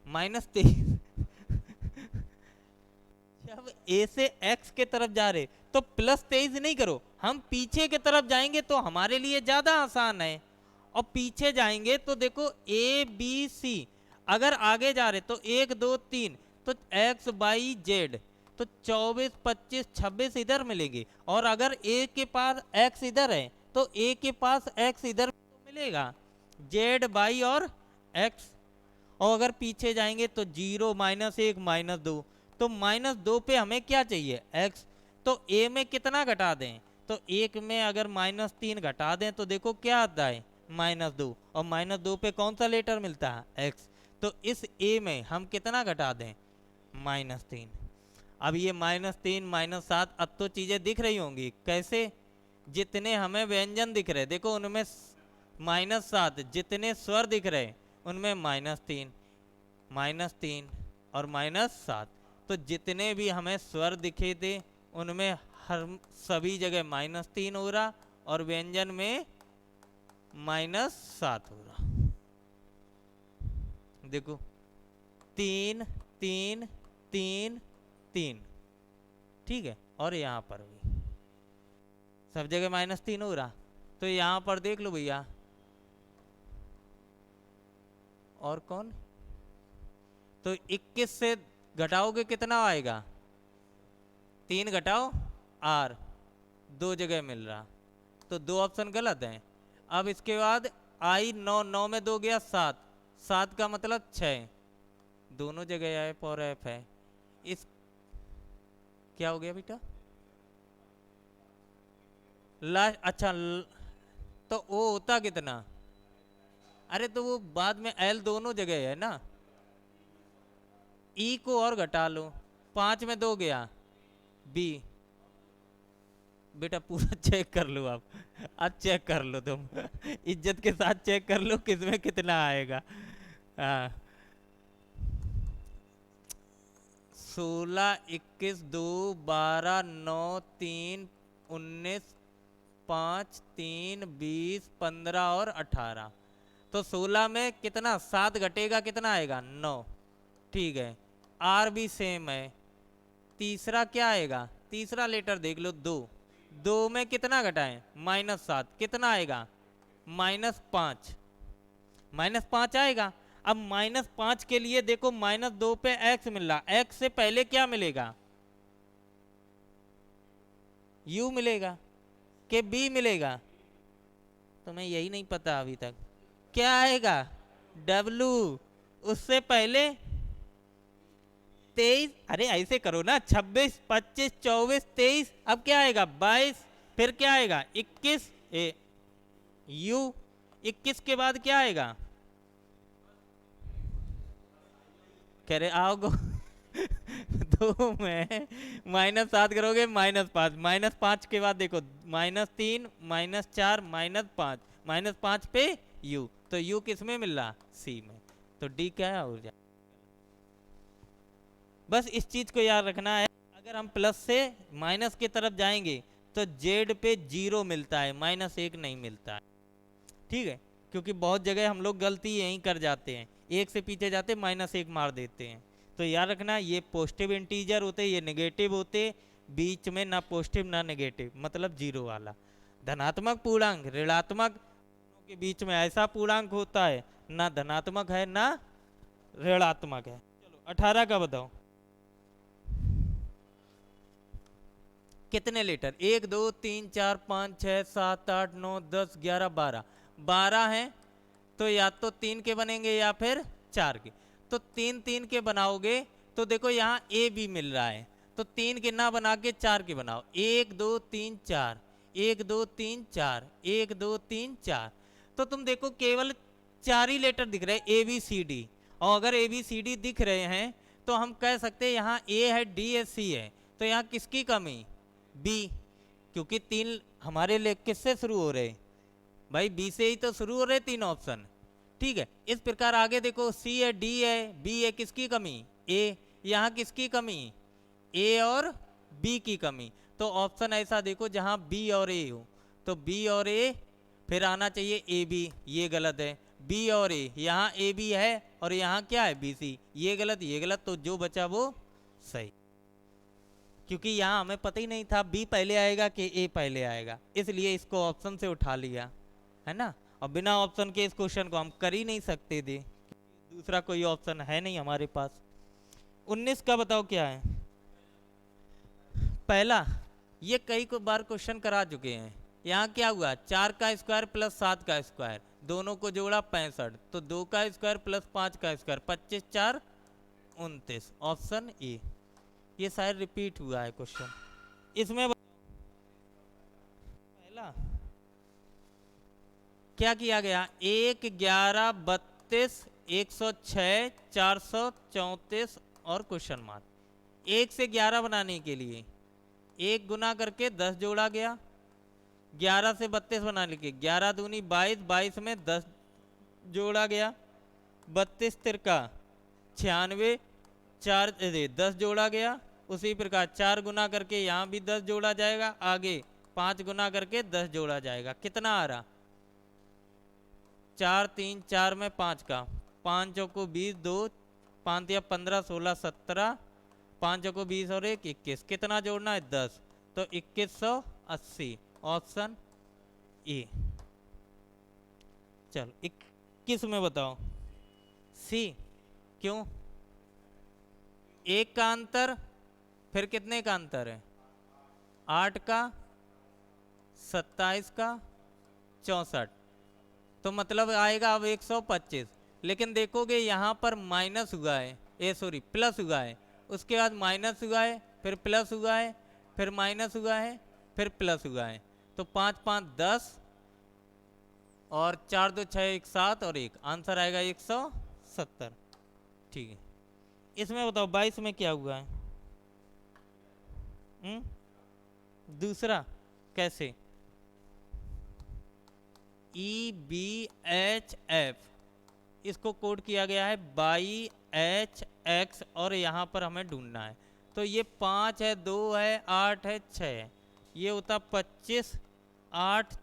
-23। जब ए से एक्स के तरफ जा रहे तो +23 नहीं करो, हम पीछे के तरफ जाएंगे तो हमारे लिए ज्यादा आसान है। और पीछे जाएंगे तो देखो ABC, अगर आगे जा रहे तो 1 2 3, तो XYZ तो 24, 25, 26 इधर मिलेंगे। और अगर ए के पास एक्स इधर है तो ए के पास एक्स इधर तो मिलेगा, जेड वाई और एक्स। और अगर पीछे जाएंगे तो 0, -1, -2, तो -2 पे हमें क्या चाहिए, एक्स। तो ए में कितना घटा दें, तो एक में अगर -3 घटा दें तो देखो क्या आता है, -2, और -2 पे कौन सा लेटर मिलता है, एक्स। तो इस ए में हम कितना घटा दें, -3। अब ये -3, -7, अब तो चीज़ें दिख रही होंगी कैसे, जितने हमें व्यंजन दिख रहे देखो उनमें -7, जितने स्वर दिख रहे उनमें -3, -3 और -7। तो जितने भी हमें स्वर दिखे थे उनमें हर सभी जगह -3 हो रहा और व्यंजन में -7 हो रहा। देखो 3, 3, 3, 3, ठीक है। और यहाँ पर भी सब जगह -3 हो रहा। तो यहाँ पर देख लो भैया, और कौन, तो 21 से घटाओगे कितना आएगा, 3 घटाओ आर, 2 जगह मिल रहा, तो 2 ऑप्शन गलत हैं। अब इसके बाद आई 9, 9 में 2 गया 7, 7 का मतलब 6, दोनों जगह एफ और एफ है। इस क्या हो गया बेटा, लास्ट, अच्छा तो वो होता कितना, अरे तो वो बाद में एल दोनों जगह है ना, ई को और घटा लो, 5 में 2 गया बी। बेटा पूरा चेक कर लो आप, आज चेक कर लो तुम इज्जत के साथ चेक कर लो किसमें कितना आएगा। हाँ 16, 21, 2, 12, 9, 3, 19, 5, 3, 20, 15 और 18। तो 16 में कितना 7 घटेगा कितना आएगा 9, ठीक है। आर भी सेम है। तीसरा क्या आएगा, तीसरा लेटर देख लो 2, 2 में कितना घटाएं -7, कितना आएगा -5, -5 आएगा। अब -5 के लिए देखो -2 पे x मिल रहा, x से पहले क्या मिलेगा, u मिलेगा कि b मिलेगा, तुम्हें यही नहीं पता अभी तक, क्या आएगा w, उससे पहले 23, अरे ऐसे करो ना, 26, 25, 24, 23, अब क्या आएगा 22, फिर क्या आएगा 21, u, 21 के बाद क्या आएगा, कह रहे आओ गो 2 में -7 करोगे -5, -5 के बाद देखो -3, -4, -5, -5 पे u, तो u किस में मिल रहा, c में, तो d क्या है हो जाए। बस इस चीज को याद रखना है, अगर हम प्लस से माइनस की तरफ जाएंगे तो जेड पे 0 मिलता है, -1 नहीं मिलता है, ठीक है। क्योंकि बहुत जगह हम लोग गलती यहीं कर जाते हैं, एक से पीछे जाते -1 मार देते हैं। तो याद रखना ये पॉजिटिव इंटीजर होते, ये नेगेटिव होते, बीच में ना पॉजिटिव ना नेगेटिव, मतलब 0 वाला। धनात्मक पूर्णांक ऋणात्मक के बीच में ऐसा पूर्णांक होता है, ना धनात्मक है ना ऋणात्मक है। चलो 18 का बताओ कितने लीटर, 1, 2, 3, 4, 5, 6, 7, 8, 9, 10, 11, 12, 12 हैं, तो या तो 3 के बनेंगे या फिर 4 के। तो 3 3 के बनाओगे तो देखो यहाँ ए बी मिल रहा है, तो 3 के ना बना के 4 के बनाओ, 1, 2, 3, 4, 1, 2, 3, 4, 1, 2, 3, 4, तो तुम देखो केवल 4 ही लेटर दिख रहे ए बी सी डी। और अगर ए बी सी डी दिख रहे हैं तो हम कह सकते हैं यहाँ ए है, डी है, सी है, तो यहाँ किसकी कमी, बी, क्योंकि 3 हमारे लेख किससे शुरू हो रहे भाई, बी से ही तो शुरू हो रहे 3 ऑप्शन, ठीक है। इस प्रकार आगे देखो सी है, डी है, बी है, किसकी कमी, ए, यहाँ किसकी कमी, ए और बी की कमी। तो ऑप्शन ऐसा देखो जहाँ बी और ए हो, तो बी और ए, फिर आना चाहिए ए बी, ये गलत है, बी और ए, यहाँ ए बी है और यहाँ क्या है बी सी, ये गलत ये गलत, तो जो बचा वो सही, क्योंकि यहाँ हमें पता ही नहीं था बी पहले आएगा कि ए पहले आएगा, इसलिए इसको ऑप्शन से उठा लिया, है ना। और बिना ऑप्शन के इस क्वेश्चन को हम कर ही नहीं सकते थे, दूसरा कोई ऑप्शन है नहीं हमारे पास। 19 का बताओ क्या है, पहला ये कई को बार क्वेश्चन करा चुके हैं। यहाँ क्या हुआ, 4 का स्क्वायर प्लस 7 का स्क्वायर, दोनों को जोड़ा 65, तो 2 का स्क्वायर प्लस 5 का स्क्वायर, 25 4 29, ऑप्शन ए। ये शायद रिपीट हुआ है क्वेश्चन। इसमें पहला क्या किया गया, 1 11 32 106 434 और क्वेश्चन मार्क। 1 से 11 बनाने के लिए 1 गुना करके 10 जोड़ा गया, 11 से 32 बनाने के 11 दूनी 22, 22 में 10 जोड़ा गया, 32 तिरका 96, 4 10 जोड़ा गया। उसी प्रकार 4 गुना करके यहाँ भी 10 जोड़ा जाएगा, आगे 5 गुना करके 10 जोड़ा जाएगा। कितना आ रहा, 4 3 4 में 5 का, 5 चौको 20, 2 5 या 15 16 17, 5 चौको 20 और 1 21, कितना जोड़ना है 10, तो 2180, ऑप्शन ए। चल 21 में बताओ, सी। क्यों, 1 का अंतर, फिर कितने का अंतर है, 8 का, 27 का, 64, तो मतलब आएगा अब 125। लेकिन देखोगे यहाँ पर माइनस हुआ है, प्लस हुआ है, उसके बाद माइनस हुआ है, फिर प्लस हुआ है, फिर माइनस हुआ है, फिर प्लस हुआ है, तो 5 5 10 और 4 2 6 1 7 और 1, आंसर आएगा 170। ठीक है, इसमें बताओ 22 में क्या हुआ है। दूसरा कैसे, EBHF, इसको कोड किया गया है बाई HX और यहाँ पर हमें ढूंढना है। तो ये 5 है, 2 है, 8 है, 6 है, ये होता 25 8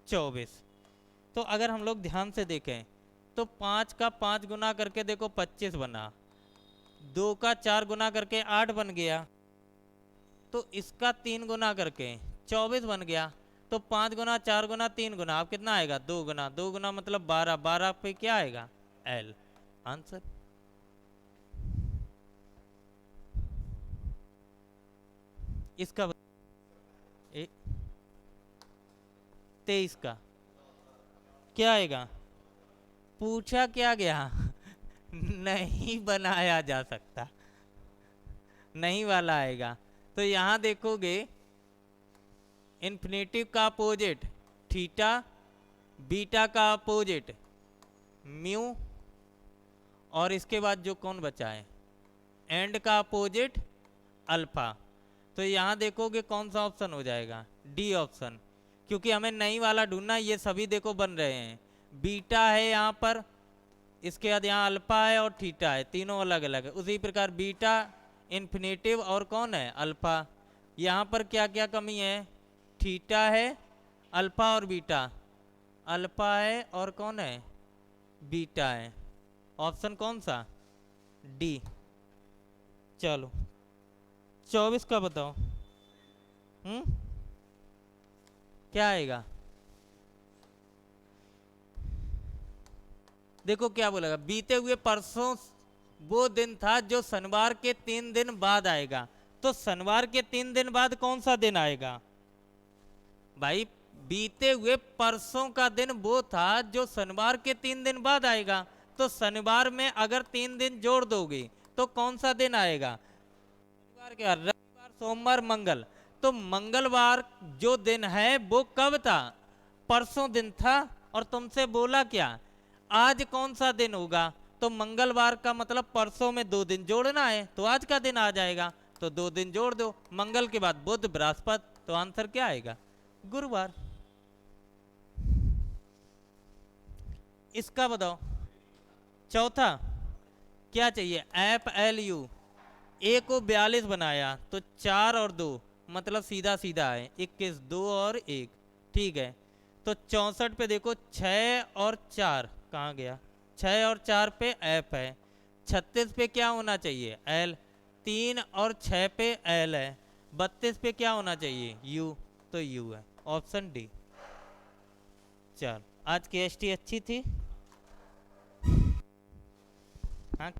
24। तो अगर हम लोग ध्यान से देखें तो 5 का 5 गुना करके देखो 25 बना, 2 का 4 गुना करके 8 बन गया, तो इसका 3 गुना करके 24 बन गया, तो 5 गुना 4 गुना 3 गुना, अब कितना आएगा 2 गुना, 2 गुना मतलब 12, 12 पे क्या आएगा L, आंसर। इसका 23 का क्या आएगा, पूछा क्या गया नहीं बनाया जा सकता, नहीं वाला आएगा। तो यहां देखोगे इन्फिनेटिव का अपोजिट थीटा, बीटा का अपोजिट म्यू, और इसके बाद जो कौन बचा है एंड का अपोजिट अल्फा। तो यहाँ देखोगे कौन सा ऑप्शन हो जाएगा, डी ऑप्शन, क्योंकि हमें नई वाला ढूंढना, ये सभी देखो बन रहे हैं, बीटा है यहाँ पर, इसके बाद यहाँ अल्फा है और थीटा है, तीनों अलग अलग है। उसी प्रकार बीटा इन्फिनेटिव और कौन है अल्फा, यहाँ पर क्या क्या कमी है, थीटा है, अल्फा और बीटा, अल्फा है और कौन है बीटा है, ऑप्शन कौन सा, डी। चलो 24 का बताओ, क्या आएगा, देखो क्या बोलेगा, बीते हुए परसों वो दिन था जो शनिवार के 3 दिन बाद आएगा। तो शनिवार के 3 दिन बाद कौन सा दिन आएगा भाई, बीते हुए परसों का दिन वो था जो शनिवार के 3 दिन बाद आएगा। तो शनिवार में अगर 3 दिन जोड़ दोगे तो कौन सा दिन आएगा, शनिवार के बाद रविवार सोमवार मंगल, तो मंगलवार जो दिन है वो कब था, परसों दिन था, और तुमसे बोला क्या आज कौन सा दिन होगा, तो मंगलवार का मतलब परसों में 2 दिन जोड़ना है, तो आज का दिन आ जाएगा, तो 2 दिन जोड़ दो, मंगल के बाद बुध बृहस्पति, तो आंसर क्या आएगा गुरुवार। इसका बताओ चौथा क्या चाहिए, FLU, ए को 42 बनाया तो 4 और 2 मतलब सीधा सीधा है 21, 2 और 1, ठीक है। तो 64 पे देखो 6 और 4 कहाँ गया, 6 और 4 पे F है, 36 पे क्या होना चाहिए L, 3 और 6 पे L है, 32 पे क्या होना चाहिए U, तो U है, ऑप्शन डी। चल आज की एसटी अच्छी थी, हाँ।